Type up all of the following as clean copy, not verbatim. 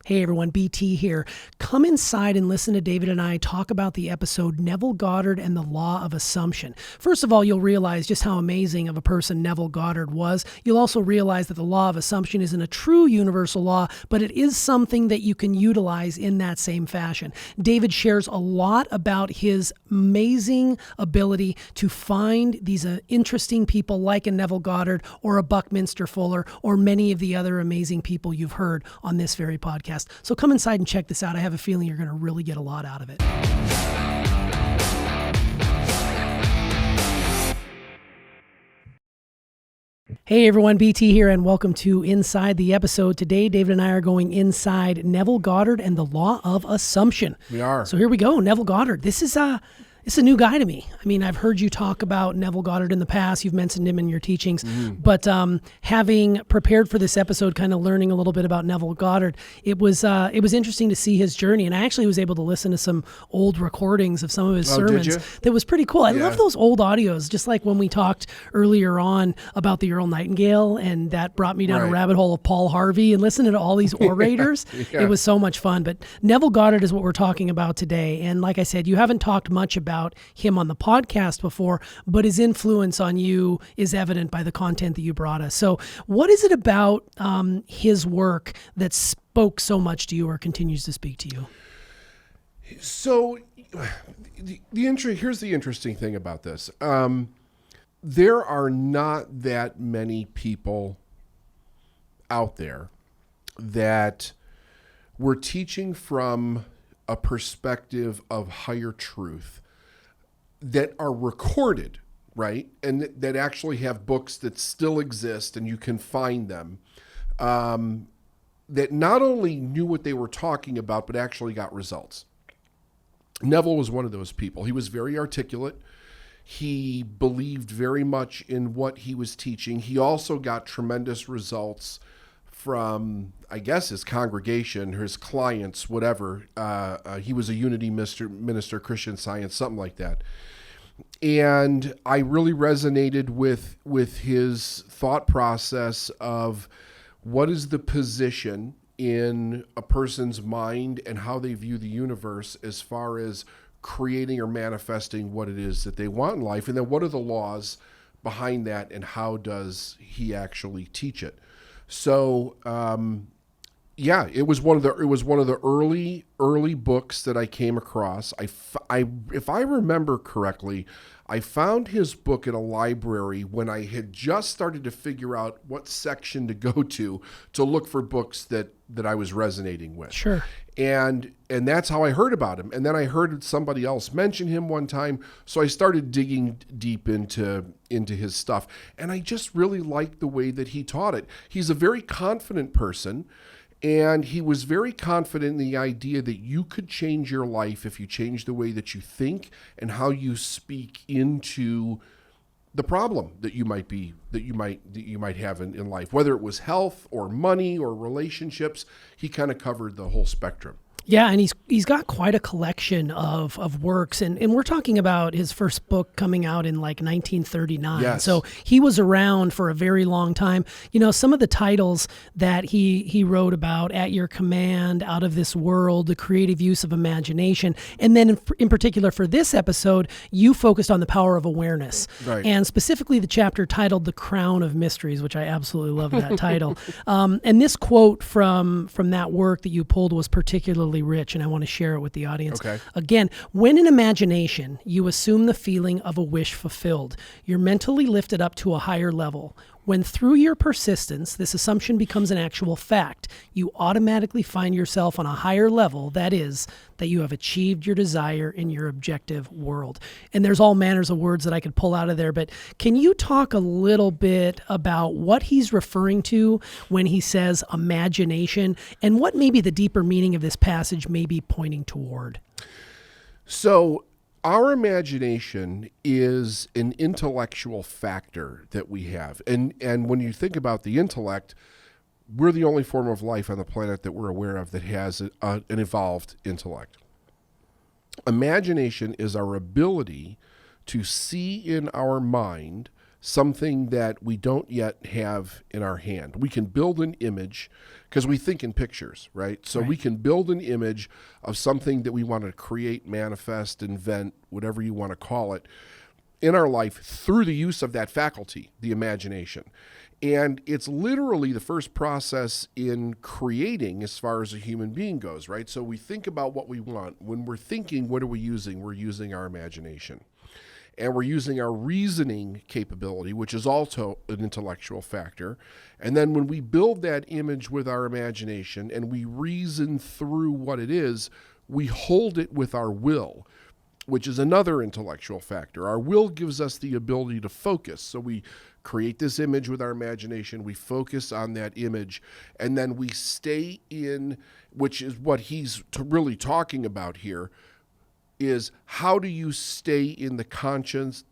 Hey everyone, BT here. Come inside and listen to David and I talk about the episode Neville Goddard and the Law of Assumption. First of all, you'll realize just how amazing of a person Neville Goddard was. You'll also realize that the law of assumption isn't a true universal law, but it is something that you can utilize in that same fashion. David shares a lot about his amazing ability to find these interesting people like a Neville Goddard or a Buckminster Fuller or many of the other amazing people you've heard on this very podcast. So come inside and check this out. I have a feeling you're going to really get a lot out of it. Hey everyone, BT here, and welcome to Inside the Episode. Today, David and I are going inside Neville Goddard and the Law of Assumption. We are. So here we go, Neville Goddard. This is it's a new guy to me. I mean, I've heard you talk about Neville Goddard in the past. You've mentioned him in your teachings. But having prepared for this episode, kind of learning a little bit about Neville Goddard, it was interesting to see his journey. And I actually was able to listen to some old recordings of some of his sermons. Did you? That was pretty cool. I love those old audios, just like when we talked earlier on about the Earl Nightingale, and that brought me down a rabbit hole of Paul Harvey and listening to all these orators. It was so much fun. But Neville Goddard is what we're talking about today. And like I said, you haven't talked much about him on the podcast before, but his influence on you is evident by the content that you brought us. So what is it about his work that spoke so much to you or continues to speak to you? So here's the interesting thing about this. There are not that many people out there that were teaching from a perspective of higher truth that are recorded, right? And that actually have books that still exist and you can find them, that not only knew what they were talking about, but actually got results. Neville was one of those people. He was very articulate. He believed very much in what he was teaching. He also got tremendous results from, I guess, his congregation, his clients, whatever. He was a Unity minister, Christian Science, something like that. And I really resonated with his thought process of what is the position in a person's mind and how they view the universe as far as creating or manifesting what it is that they want in life. And then what are the laws behind that and how does he actually teach it? So, it was one of the early books that I came across. If I remember correctly, I found his book in a library when I had just started to figure out what section to go to look for books that I was resonating with. Sure. And that's how I heard about him. And then I heard somebody else mention him one time, so I started digging deep into his stuff. And I just really liked the way that he taught it. He's a very confident person. And he was very confident in the idea that you could change your life if you change the way that you think and how you speak into the problem that you might have in life, whether it was health or money or relationships. He kind of covered the whole spectrum. Yeah, and he's got quite a collection of works, and we're talking about his first book coming out in like 1939. Yes. So he was around for a very long time. You know, some of the titles that he wrote about: At Your Command, Out of This World, The Creative Use of Imagination, and then in particular for this episode, you focused on the power of awareness, right, and specifically the chapter titled "The Crown of Mysteries," which I absolutely love that title. And this quote from that work that you pulled was particularly rich, and I want to share it with the audience. Okay. Again, when in imagination, you assume the feeling of a wish fulfilled, you're mentally lifted up to a higher level. When through your persistence, this assumption becomes an actual fact, you automatically find yourself on a higher level, that is, that you have achieved your desire in your objective world. And there's all manners of words that I could pull out of there, but can you talk a little bit about what he's referring to when he says imagination, and what maybe the deeper meaning of this passage may be pointing toward? So, our imagination is an intellectual factor that we have. And when you think about the intellect, we're the only form of life on the planet that we're aware of that has an evolved intellect. Imagination is our ability to see in our mind something that we don't yet have in our hand. We can build an image because we think in pictures, right? So we can build an image of something that we want to create, manifest, invent, whatever you want to call it, in our life through the use of that faculty, the imagination. And it's literally the first process in creating as far as a human being goes, right? So we think about what we want. When we're thinking, what are we using? We're using our imagination. And we're using our reasoning capability, which is also an intellectual factor. And then when we build that image with our imagination and we reason through what it is, we hold it with our will, which is another intellectual factor. Our will gives us the ability to focus. So we create this image with our imagination, we focus on that image, and then we stay in, which is what he's really talking about here, is how do you stay in the conscious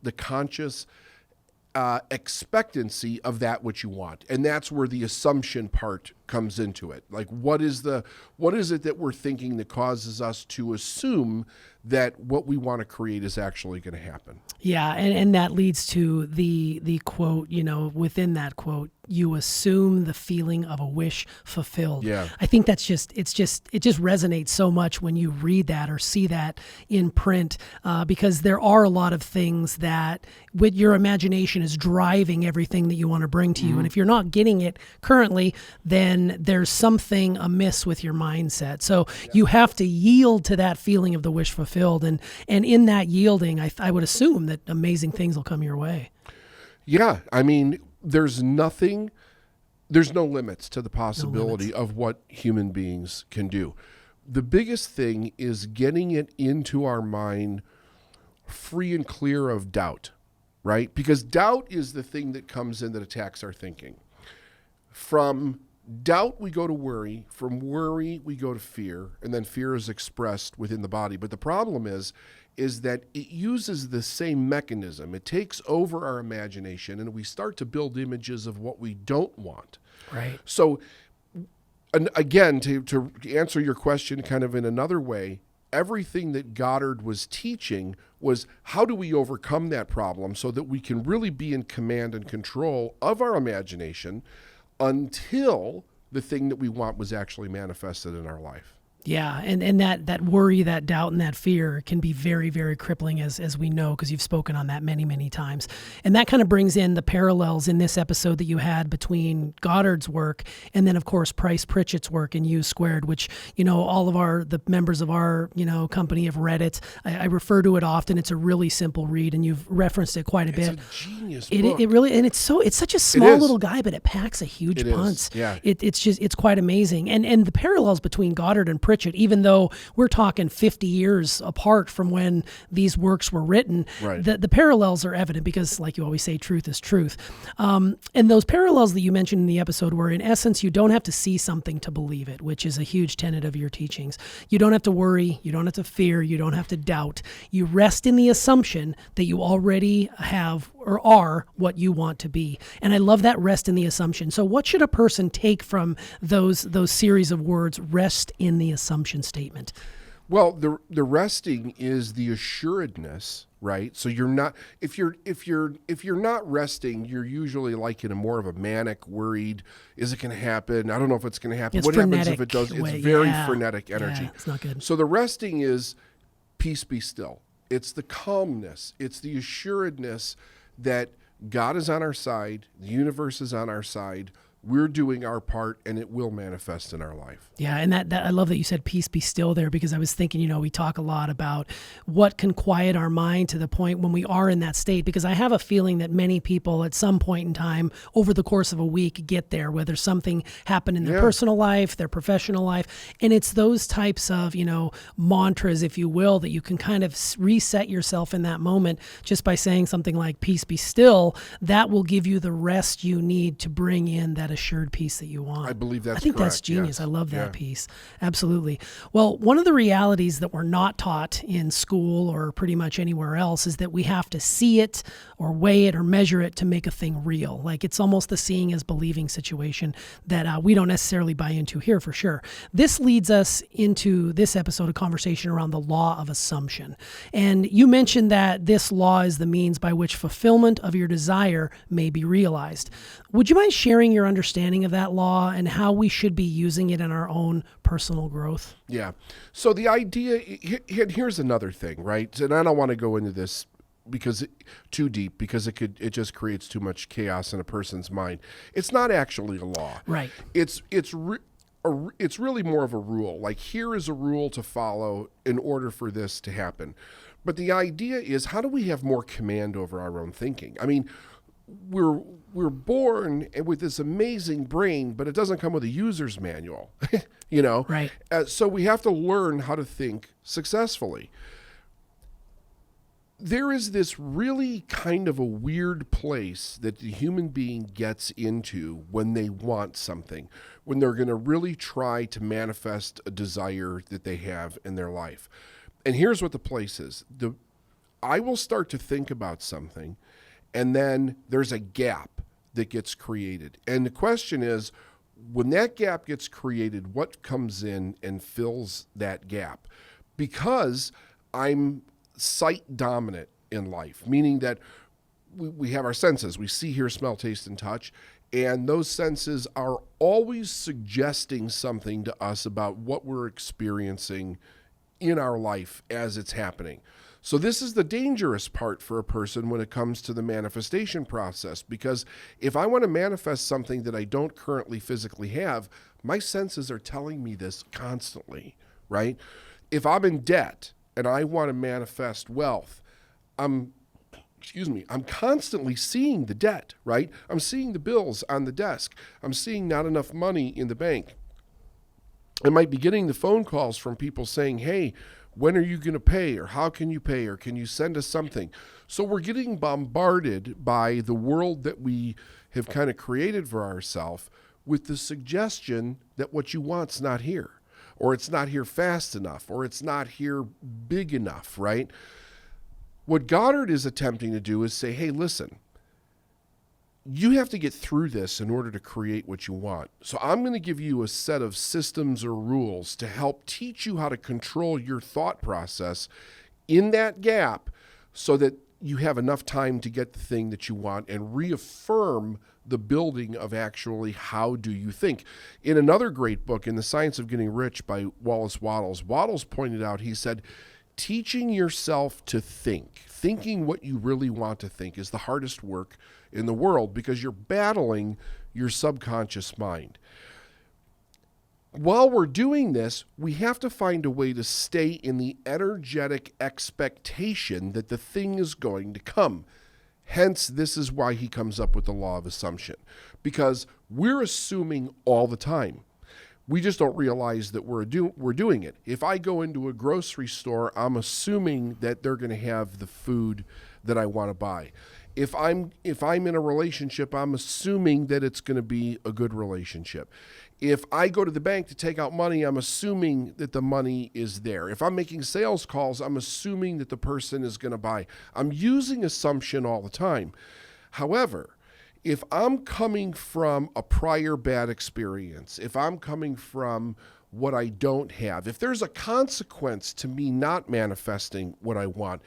expectancy of that which you want. And that's where the assumption part comes into it. Like, what is it that we're thinking that causes us to assume that what we want to create is actually going to happen? Yeah, and that leads to the quote, within that quote, you assume the feeling of a wish fulfilled. Yeah. I think it just resonates so much when you read that or see that in print, because there are a lot of things that with your imagination is driving everything that you want to bring to you. And if you're not getting it currently, then there's something amiss with your mindset. So you have to yield to that feeling of the wish fulfilled. And in that yielding, I would assume that amazing things will come your way. Yeah. I mean, there's no limits to the possibility of what human beings can do. The biggest thing is getting it into our mind free and clear of doubt, right? Because doubt is the thing that comes in that attacks our thinking. From doubt, we go to worry. From worry, we go to fear. And then fear is expressed within the body. But the problem is that it uses the same mechanism. It takes over our imagination, and we start to build images of what we don't want. Right. So, and again, to answer your question kind of in another way, everything that Goddard was teaching was how do we overcome that problem so that we can really be in command and control of our imagination until the thing that we want was actually manifested in our life. Yeah, and that worry, that doubt, and that fear can be very, very crippling, as we know, because you've spoken on that many, many times. And that kind of brings in the parallels in this episode that you had between Goddard's work and then, of course, Price Pritchett's work in U Squared, which, all of the members of our, company have read it. I refer to it often. It's a really simple read, and you've referenced it quite a bit. It's a genius book. It really, and it's such a small little guy, but it packs a huge punch. Yeah. It's quite amazing. And the parallels between Goddard and Pritchett, even though we're talking 50 years apart from when these works were written, right, the parallels are evident because, like you always say, truth is truth. And those parallels that you mentioned in the episode were, in essence, you don't have to see something to believe it, which is a huge tenet of your teachings. You don't have to worry. You don't have to fear. You don't have to doubt. You rest in the assumption that you already have or are what you want to be. And I love that rest in the assumption. So what should a person take from those series of words, rest in the assumption statement? Well, the resting is the assuredness, right? So you're not, if you're not resting, you're usually like in a more of a manic, worried, is it going to happen? I don't know if it's going to happen. It's what happens if it does? way, It's very frenetic energy. Yeah, it's not good. So the resting is peace, be still. It's the calmness. It's the assuredness that God is on our side, the universe is on our side, we're doing our part, and it will manifest in our life. Yeah, and that I love that you said peace be still there, because I was thinking, we talk a lot about what can quiet our mind to the point when we are in that state, because I have a feeling that many people at some point in time over the course of a week get there, whether something happened in their personal life, their professional life, and it's those types of, mantras, if you will, that you can kind of reset yourself in that moment just by saying something like peace be still. That will give you the rest you need to bring in that assured peace that you want. I believe that's I think that's correct, genius. yes. I love that Yeah. piece. Absolutely. Well, one of the realities that we're not taught in school or pretty much anywhere else is that we have to see it or weigh it or measure it to make a thing real. Like it's almost the seeing is believing situation that we don't necessarily buy into here for sure. This leads us into this episode of conversation around the law of assumption. And you mentioned that this law is the means by which fulfillment of your desire may be realized. Would you mind sharing your understanding of that law and how we should be using it in our own personal growth? Yeah. So the idea, here's another thing, right? And I don't want to go into this too deep because it just creates too much chaos in a person's mind. It's not actually a law. Right. It's really more of a rule. Like here is a rule to follow in order for this to happen. But the idea is, how do we have more command over our own thinking? I mean, we're born with this amazing brain, but it doesn't come with a user's manual, you know? Right. So we have to learn how to think successfully. There is this really kind of a weird place that the human being gets into when they want something, when they're going to really try to manifest a desire that they have in their life. And here's what the place is. I will start to think about something, and then there's a gap that gets created. And the question is, when that gap gets created, what comes in and fills that gap? Because I'm sight dominant in life, meaning that we have our senses. We see, hear, smell, taste, and touch. And those senses are always suggesting something to us about what we're experiencing in our life as it's happening. So this is the dangerous part for a person when it comes to the manifestation process, because if I want to manifest something that I don't currently physically have, my senses are telling me this constantly, right? If I'm in debt and I want to manifest wealth, I'm constantly seeing the debt, right? I'm seeing the bills on the desk. I'm seeing not enough money in the bank. I might be getting the phone calls from people saying, hey, when are you going to pay? Or how can you pay? Or can you send us something? So we're getting bombarded by the world that we have kind of created for ourselves with the suggestion that what you want's not here, or it's not here fast enough, or it's not here big enough, right? What Goddard is attempting to do is say, hey, listen, you have to get through this in order to create what you want. So I'm going to give you a set of systems or rules to help teach you how to control your thought process in that gap so that you have enough time to get the thing that you want and reaffirm the building of actually how do you think. In another great book, In the Science of Getting Rich by Wallace Wattles, Wattles pointed out, he said, teaching yourself to think, thinking what you really want to think is the hardest work in the world because you're battling your subconscious mind. While we're doing this, we have to find a way to stay in the energetic expectation that the thing is going to come. Hence, this is why he comes up with the law of assumption, because we're assuming all the time. We just don't realize that we're doing it. If I go into a grocery store, I'm assuming that they're going to have the food that I want to buy. If I'm in a relationship, I'm assuming that it's going to be a good relationship. If I go to the bank to take out money, I'm assuming that the money is there. If I'm making sales calls, I'm assuming that the person is going to buy. I'm using assumption all the time. However, if I'm coming from a prior bad experience, if I'm coming from what I don't have, if there's a consequence to me not manifesting what I want,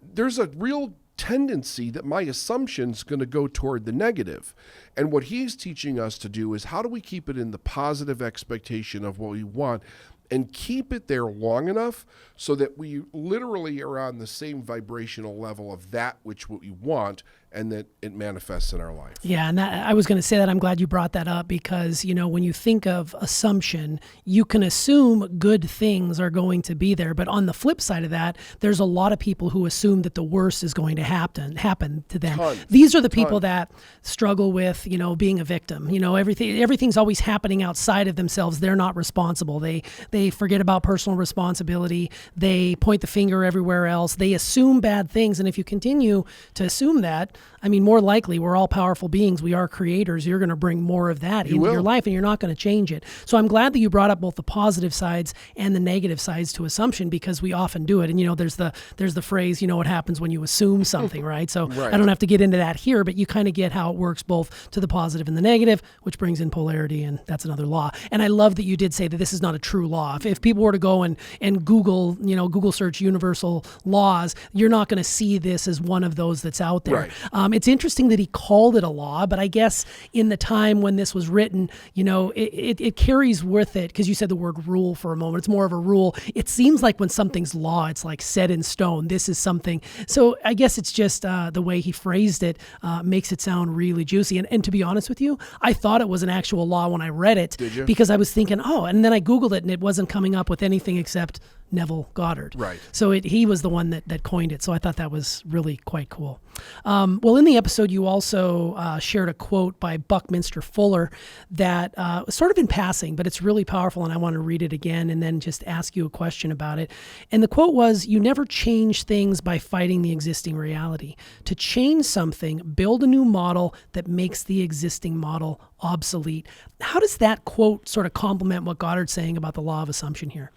there's a real tendency that my assumption's going to go toward the negative. And what he's teaching us to do is how do we keep it in the positive expectation of what we want and keep it there long enough so that we literally are on the same vibrational level of that which we want and that it manifests in our life. Yeah, and I was going to say that. I'm glad you brought that up because, when you think of assumption, you can assume good things are going to be there. But on the flip side of that, there's a lot of people who assume that the worst is going to happen to them. These are the people that struggle with, being a victim. Everything's always happening outside of themselves. They're not responsible. They forget about personal responsibility. They point the finger everywhere else. They assume bad things. And if you continue to assume that, I mean, more likely, we're all powerful beings. We are creators. You're going to bring more of that into your life, and you're not going to change it. So I'm glad that you brought up both the positive sides and the negative sides to assumption, because we often do it. And, there's the phrase, what happens when you assume something, right? So Right. I don't have to get into that here, but you kind of get how it works both to the positive and the negative, which brings in polarity, and that's another law. And I love that you did say that this is not a true law. If people were to go and Google, Google search universal laws, you're not going to see this as one of those that's out there. Right. It's interesting that he called it a law, but I guess in the time when this was written, it carries with it, because you said the word rule for a moment. It's more of a rule. It seems like when something's law, it's like set in stone. This is something. So I guess it's just the way he phrased it makes it sound really juicy. And to be honest with you, I thought it was an actual law when I read it. Did you? Because I was thinking, and then I Googled it and it wasn't coming up with anything except Neville Goddard. Right. So he was the one that coined it. So I thought that was really quite cool. Well, in the episode, you also shared a quote by Buckminster Fuller that was sort of in passing, but it's really powerful, and I want to read it again and then just ask you a question about it. And the quote was, "You never change things by fighting the existing reality. To change something, build a new model that makes the existing model obsolete." How does that quote sort of complement what Goddard's saying about the law of assumption here?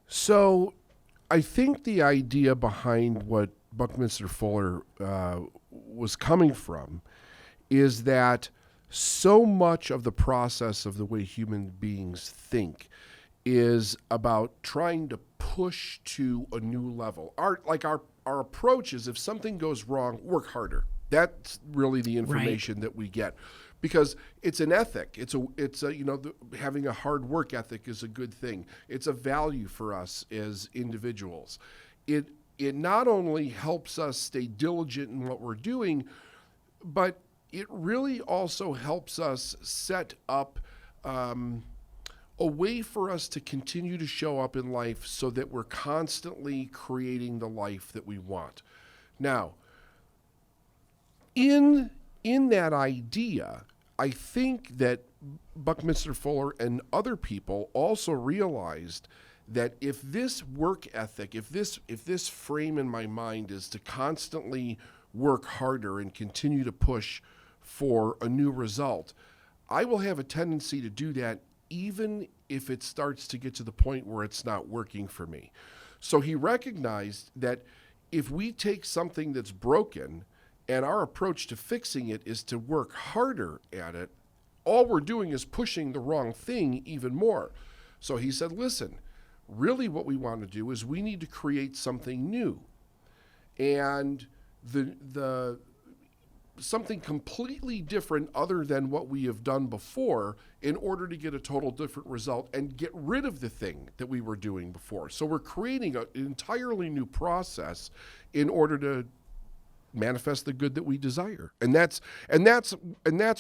So I think the idea behind what Buckminster Fuller was coming from is that so much of the process of the way human beings think is about trying to push to a new level. Our approach is, if something goes wrong, work harder. That's really the information that we get, because it's an ethic. Having a hard work ethic is a good thing. It's a value for us as individuals. It not only helps us stay diligent in what we're doing, but it really also helps us set up a way for us to continue to show up in life so that we're constantly creating the life that we want. Now, in that idea, I think that Buckminster Fuller and other people also realized that if this work ethic, if this frame in my mind is to constantly work harder and continue to push for a new result, I will have a tendency to do that even if it starts to get to the point where it's not working for me. So he recognized that if we take something that's broken and our approach to fixing it is to work harder at it, all we're doing is pushing the wrong thing even more. So he said, listen, really what we want to do is we need to create something new. And the something completely different other than what we have done before in order to get a total different result and get rid of the thing that we were doing before. So we're creating an entirely new process in order to manifest the good that we desire. And that's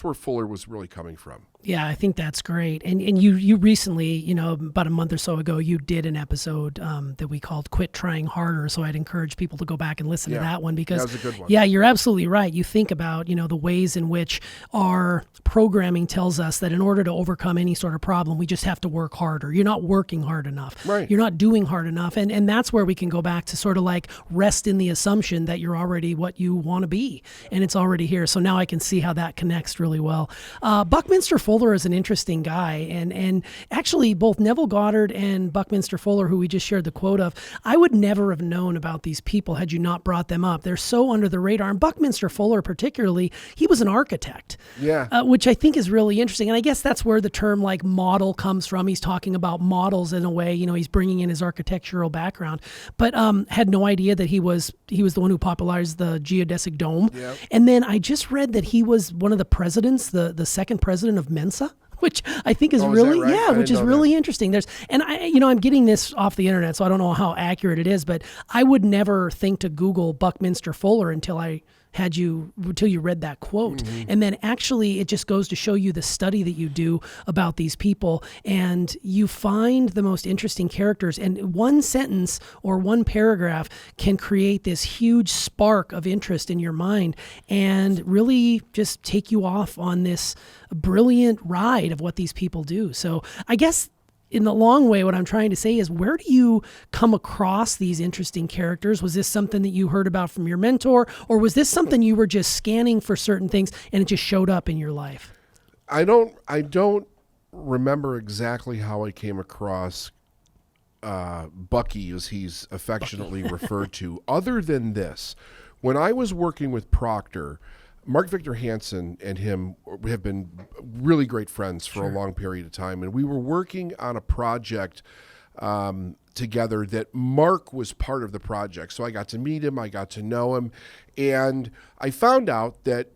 where Fuller was really coming from. Yeah, I think that's great. And you recently, about a month or so ago, you did an episode that we called Quit Trying Harder. So I'd encourage people to go back and listen to that one, because that was a good one. Yeah, you're absolutely right. You think about, the ways in which our programming tells us that in order to overcome any sort of problem, we just have to work harder. You're not working hard enough. Right. You're not doing hard enough. And that's where we can go back to sort of like rest in the assumption that you're already what you want to be, and it's already here. So now I can see how that connects really well. Buckminster Fuller is an interesting guy, and actually both Neville Goddard and Buckminster Fuller, who we just shared the quote of, I would never have known about these people had you not brought them up. They're so under the radar. And Buckminster Fuller particularly, he was an architect, which I think is really interesting. And I guess that's where the term like model comes from. He's talking about models in a way, he's bringing in his architectural background, but had no idea that he was the one who popularized the geodesic dome. Yep. And then I just read that he was one of the presidents, the second president of Mensa, which I think is really, is that right? which is really interesting. I'm getting this off the internet, so I don't know how accurate it is, but I would never think to Google Buckminster Fuller until you read that quote. Mm-hmm. And then actually it just goes to show you the study that you do about these people, and you find the most interesting characters, and one sentence or one paragraph can create this huge spark of interest in your mind and really just take you off on this brilliant ride of what these people do. So I guess in the long way, what I'm trying to say is, where do you come across these interesting characters? Was this something that you heard about from your mentor, or was this something you were just scanning for certain things and it just showed up in your life? I don't remember exactly how I came across Bucky, as he's affectionately referred to, other than this. When I was working with Proctor, Mark Victor Hansen and him have been really great friends for a long period of time, and we were working on a project together that Mark was part of the project. So I got to meet him, I got to know him, and I found out that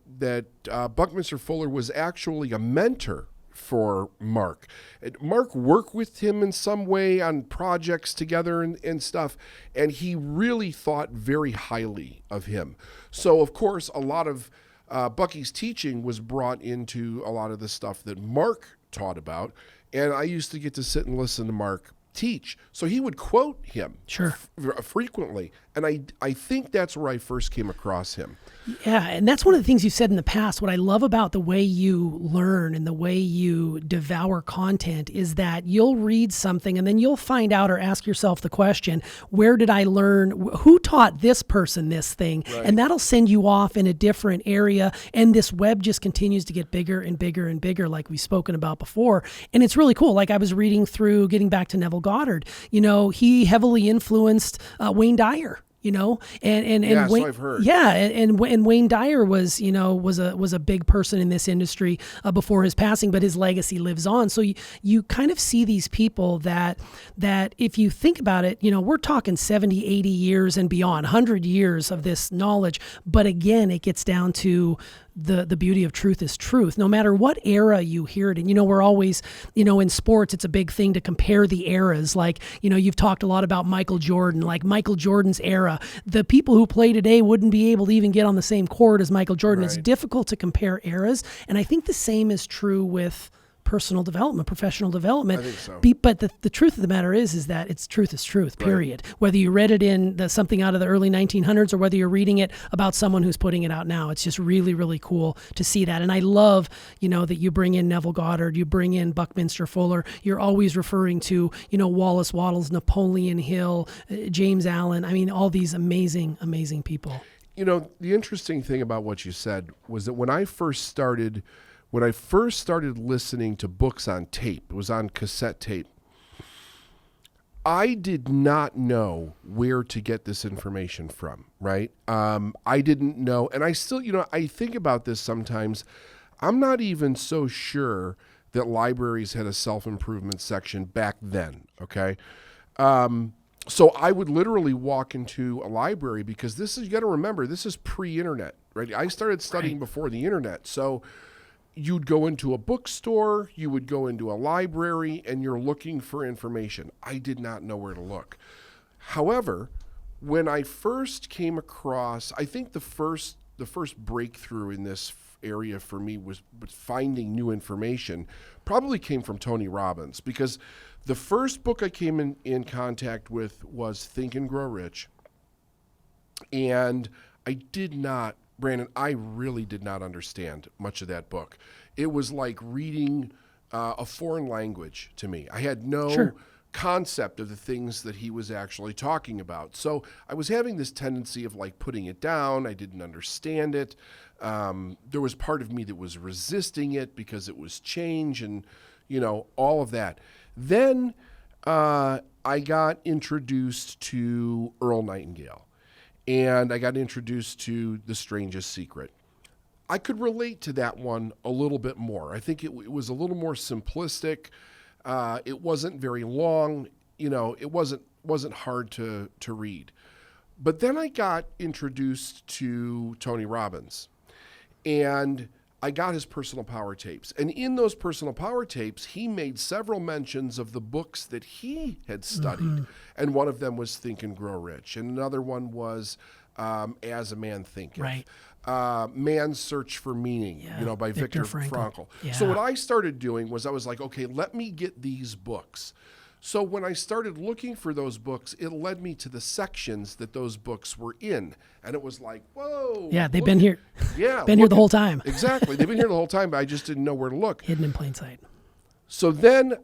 Buckminster Fuller was actually a mentor for Mark. And Mark worked with him in some way on projects together and stuff, and he really thought very highly of him. So, of course, a lot of Bucky's teaching was brought into a lot of the stuff that Mark taught about, and I used to get to sit and listen to Mark teach. So he would quote him frequently, and I think that's where I first came across him. Yeah, and that's one of the things you've said in the past. What I love about the way you learn and the way you devour content is that you'll read something and then you'll find out or ask yourself the question, where did I learn? Who taught this person this thing? Right. And that'll send you off in a different area. And this web just continues to get bigger and bigger and bigger, like we've spoken about before. And it's really cool. Like I was reading through, getting back to Neville Goddard, he heavily influenced Wayne Dyer. And Wayne, so I've heard. Yeah, and Wayne Dyer was a big person in this industry before his passing, but his legacy lives on. So you kind of see these people that if you think about it, we're talking 70, 80 years and beyond, 100 years of this knowledge. But again, it gets down to the beauty of truth is truth, no matter what era you hear it. And, we're always, in sports, it's a big thing to compare the eras. Like, you've talked a lot about Michael Jordan, like Michael Jordan's era. The people who play today wouldn't be able to even get on the same court as Michael Jordan. Right. It's difficult to compare eras. And I think the same is true with personal development, professional development. I think so. But the truth of the matter is that truth is truth, period. Right. Whether you read it in something out of the early 1900s or whether you're reading it about someone who's putting it out now, it's just really, really cool to see that. And I love, that you bring in Neville Goddard, you bring in Buckminster Fuller, you're always referring to, Wallace Wattles, Napoleon Hill, James Allen. I mean, all these amazing, amazing people. The interesting thing about what you said was that when I first started listening to books on tape, it was on cassette tape, I did not know where to get this information from, right? I didn't know, and I still, I think about this sometimes. I'm not even so sure that libraries had a self-improvement section back then, okay? So I would literally walk into a library because you got to remember, this is pre-internet, right? I started studying before the internet, so you'd go into a bookstore, you would go into a library, and you're looking for information. I did not know where to look. However, when I first came across, I think the first breakthrough in this area for me was finding new information, probably came from Tony Robbins, because the first book I came in contact with was Think and Grow Rich. And Brandon, I really did not understand much of that book. It was like reading a foreign language to me. I had no concept of the things that he was actually talking about. So I was having this tendency of like putting it down. I didn't understand it. There was part of me that was resisting it because it was change and, all of that. Then I got introduced to Earl Nightingale. And I got introduced to The Strangest Secret. I could relate to that one a little bit more. I think it was a little more simplistic. It wasn't very long. It wasn't hard to read. But then I got introduced to Tony Robbins. And I got his personal power tapes. And in those personal power tapes, he made several mentions of the books that he had studied. Mm-hmm. And one of them was Think and Grow Rich. And another one was As a Man Thinketh. Right. Man's Search for Meaning, by Viktor Frankl. Yeah. So what I started doing was I was like, okay, let me get these books. So when I started looking for those books, it led me to the sections that those books were in. And it was like, whoa. Yeah, they've been here. Yeah. Been here the whole time. Exactly. They've been here the whole time, but I just didn't know where to look. Hidden in plain sight. So then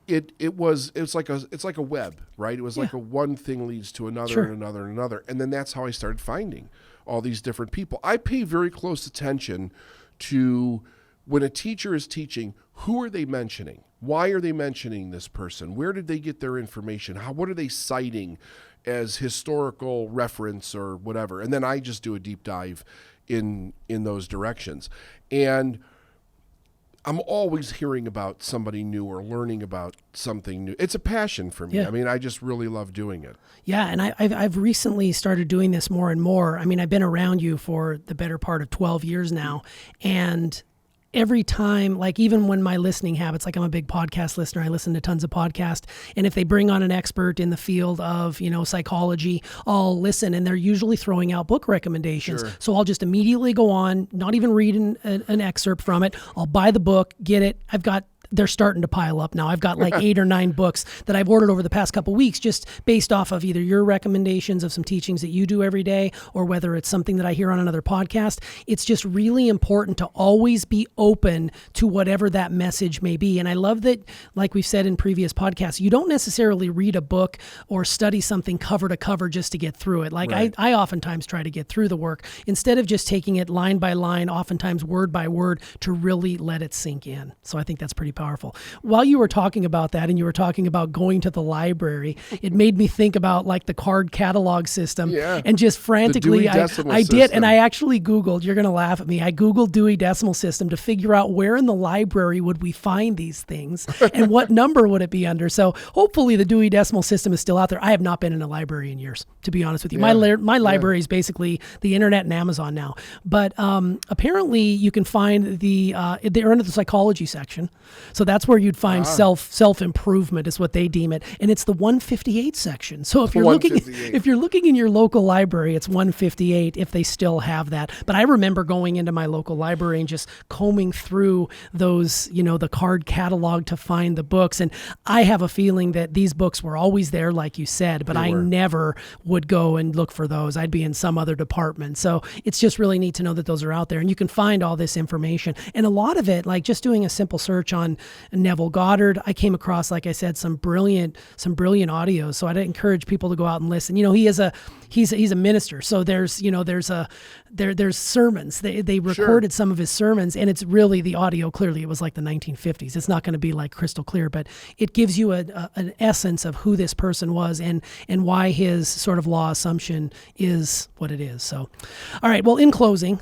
it's like a web, right? It was like a one thing leads to another and another and another. And then that's how I started finding all these different people. I pay very close attention to when a teacher is teaching, who are they mentioning? Why are they mentioning this person? Where did they get their information? What are they citing as historical reference or whatever? And then I just do a deep dive in those directions. And I'm always hearing about somebody new or learning about something new. It's a passion for me. Yeah. I mean, I just really love doing it. Yeah, and I've recently started doing this more and more. I mean, I've been around you for the better part of 12 years now, and every time, like even when my listening habits, like I'm a big podcast listener, I listen to tons of podcasts, and if they bring on an expert in the field of, psychology, I'll listen, and they're usually throwing out book recommendations. Sure. So I'll just immediately go on, not even read an excerpt from it. I'll buy the book, get it. They're starting to pile up now. I've got like 8 or 9 books that I've ordered over the past couple of weeks, just based off of either your recommendations of some teachings that you do every day, or whether it's something that I hear on another podcast. It's just really important to always be open to whatever that message may be. And I love that, like we've said in previous podcasts, you don't necessarily read a book or study something cover to cover just to get through it. Like Right. I oftentimes try to get through the work instead of just taking it line by line, oftentimes word by word, to really let it sink in. So I think that's pretty powerful. While you were talking about that and you were talking about going to the library, it made me think about like the card catalog system and just frantically, Dewey Decimal I did. System. And I actually Googled, you're going to laugh at me. I Googled Dewey Decimal System to figure out where in the library would we find these things and what number would it be under. So hopefully the Dewey Decimal System is still out there. I have not been in a library in years, to be honest with you. My library is basically the internet and Amazon now. But apparently you can find they're under the psychology section. So that's where you'd find self-improvement is what they deem it. And it's the 158 section. So if you're looking in your local library, it's 158 if they still have that. But I remember going into my local library and just combing through those, the card catalog to find the books. And I have a feeling that these books were always there, like you said, but I never would go and look for those. I'd be in some other department. So it's just really neat to know that those are out there and you can find all this information. And a lot of it, like just doing a simple search on Neville Goddard, I came across, like I said, some brilliant audios. So I'd encourage people to go out and listen. He's a minister. So there's sermons. They recorded some of his sermons, and it's really the audio. Clearly, it was like the 1950s. It's not going to be like crystal clear, but it gives you an essence of who this person was and why his sort of law assumption is what it is. So, all right. Well, in closing,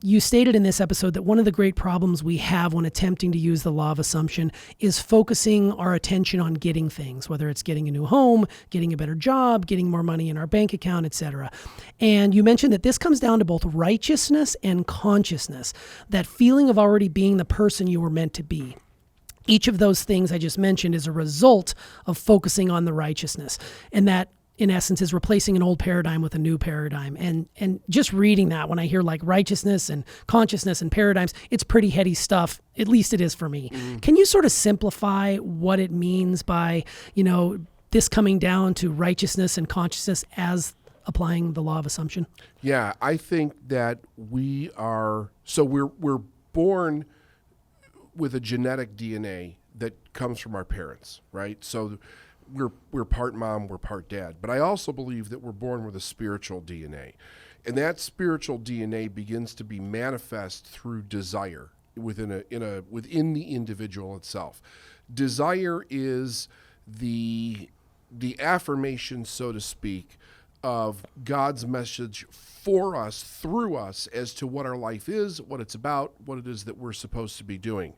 you stated in this episode that one of the great problems we have when attempting to use the law of assumption is focusing our attention on getting things, whether it's getting a new home, getting a better job, getting more money in our bank account, etc. And you mentioned that this comes down to both righteousness and consciousness, that feeling of already being the person you were meant to be. Each of those things I just mentioned is a result of focusing on the righteousness, and that in essence is replacing an old paradigm with a new paradigm. And just reading that, when I hear like righteousness and consciousness and paradigms, it's pretty heady stuff. At least it is for me. Can you sort of simplify what it means by, this coming down to righteousness and consciousness as applying the law of assumption? Yeah, I think that we're born with a genetic DNA that comes from our parents, right? So we're part mom, we're part dad. But I also believe that we're born with a spiritual DNA. And that spiritual DNA begins to be manifest through desire within the individual itself. Desire is the affirmation, so to speak, of God's message for us, through us, as to what our life is, what it's about, what it is that we're supposed to be doing.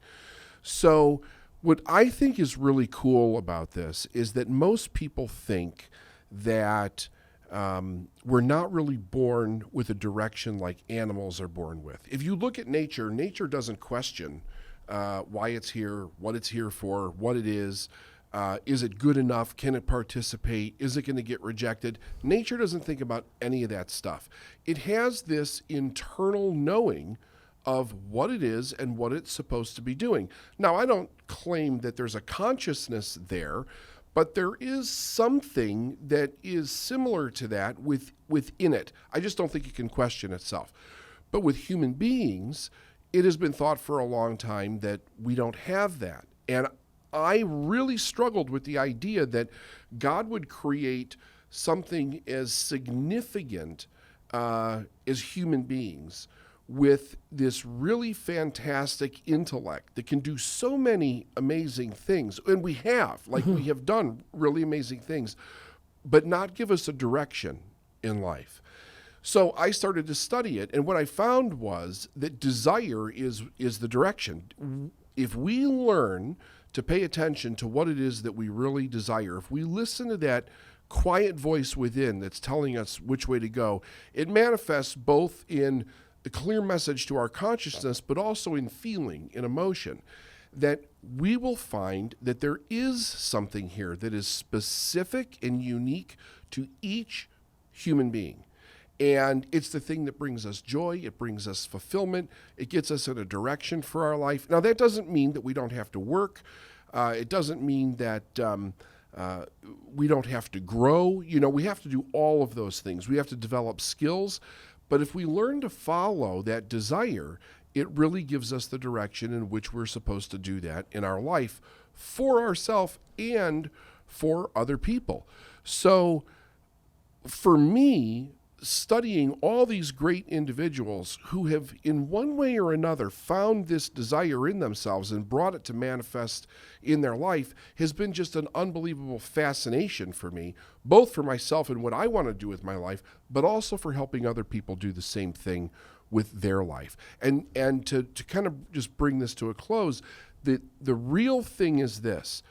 So what I think is really cool about this is that most people think that we're not really born with a direction like animals are born with. If you look at nature, nature doesn't question why it's here, what it's here for, what it is it good enough? Can it participate? Is it going to get rejected? Nature doesn't think about any of that stuff. It has this internal knowing of what it is and what it's supposed to be doing. Now, I don't claim that there's a consciousness there, but there is something that is similar to that within it. I just don't think it can question itself. But with human beings, it has been thought for a long time that we don't have that. And I really struggled with the idea that God would create something as significant as human beings with this really fantastic intellect that can do so many amazing things. And we have, we have done really amazing things, but not give us a direction in life. So I started to study it, and what I found was that desire is the direction. If we learn to pay attention to what it is that we really desire, if we listen to that quiet voice within that's telling us which way to go, it manifests both in a clear message to our consciousness, but also in feeling, in emotion, that we will find that there is something here that is specific and unique to each human being. And it's the thing that brings us joy, it brings us fulfillment, it gets us in a direction for our life. Now, that doesn't mean that we don't have to work. It doesn't mean that we don't have to grow. We have to do all of those things. We have to develop skills. But if we learn to follow that desire, it really gives us the direction in which we're supposed to do that in our life for ourselves and for other people. So for me, studying all these great individuals who have in one way or another found this desire in themselves and brought it to manifest in their life has been just an unbelievable fascination for me, both for myself and what I want to do with my life, but also for helping other people do the same thing with their life. And to kind of just bring this to a close, the real thing is this,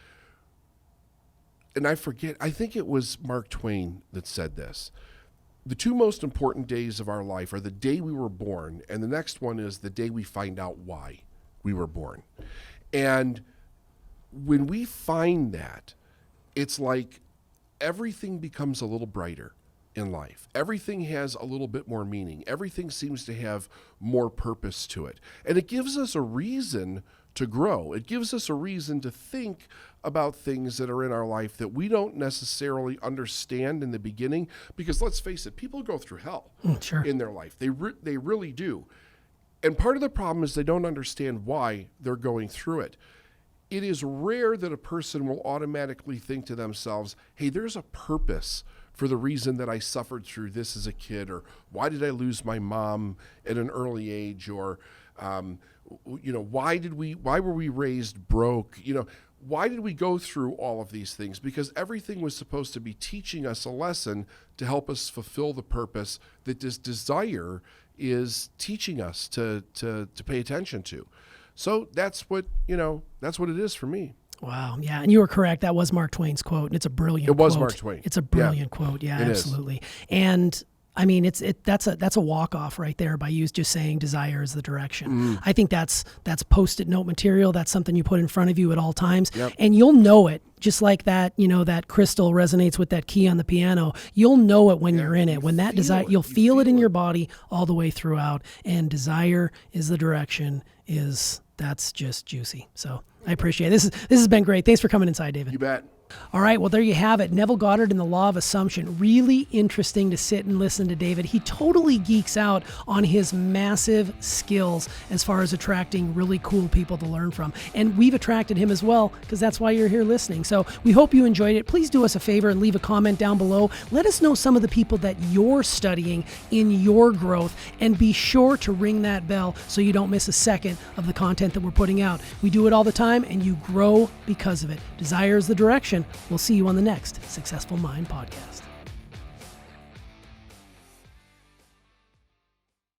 and I think it was Mark Twain that said this: the two most important days of our life are the day we were born, and the next one is the day we find out why we were born. And when we find that, it's like everything becomes a little brighter in life. Everything has a little bit more meaning. Everything seems to have more purpose to it. And it gives us a reason to grow. It gives us a reason to think about things that are in our life that we don't necessarily understand in the beginning, because let's face it, people go through hell in their life. They really do. And part of the problem is they don't understand why they're going through it. It is rare that a person will automatically think to themselves, hey, there's a purpose for the reason that I suffered through this as a kid, or why did I lose my mom at an early age, or why were we raised broke? Why did we go through all of these things? Because everything was supposed to be teaching us a lesson to help us fulfill the purpose that this desire is teaching us to pay attention to. So that's what it is for me. Wow. Yeah. And you were correct. That was Mark Twain's quote. And it's a brilliant quote. It was Mark Twain. It's a brilliant quote. Yeah, it absolutely. And I mean, that's a walk-off right there by you just saying desire is the direction. I think that's Post-it note material. That's something you put in front of you at all times. Yep. And you'll know it, just like that, that crystal resonates with that key on the piano. You'll know it when you're in it. When that desire, you'll feel it in your body all the way throughout. And desire is the direction that's just juicy. So I appreciate it. This has been great. Thanks for coming inside, David. You bet. All right, well, there you have it. Neville Goddard and the Law of Assumption. Really interesting to sit and listen to David. He totally geeks out on his massive skills as far as attracting really cool people to learn from. And we've attracted him as well, because that's why you're here listening. So we hope you enjoyed it. Please do us a favor and leave a comment down below. Let us know some of the people that you're studying in your growth, and be sure to ring that bell so you don't miss a second of the content that we're putting out. We do it all the time, and you grow because of it. Desire is the direction. We'll see you on the next Successful Mind podcast.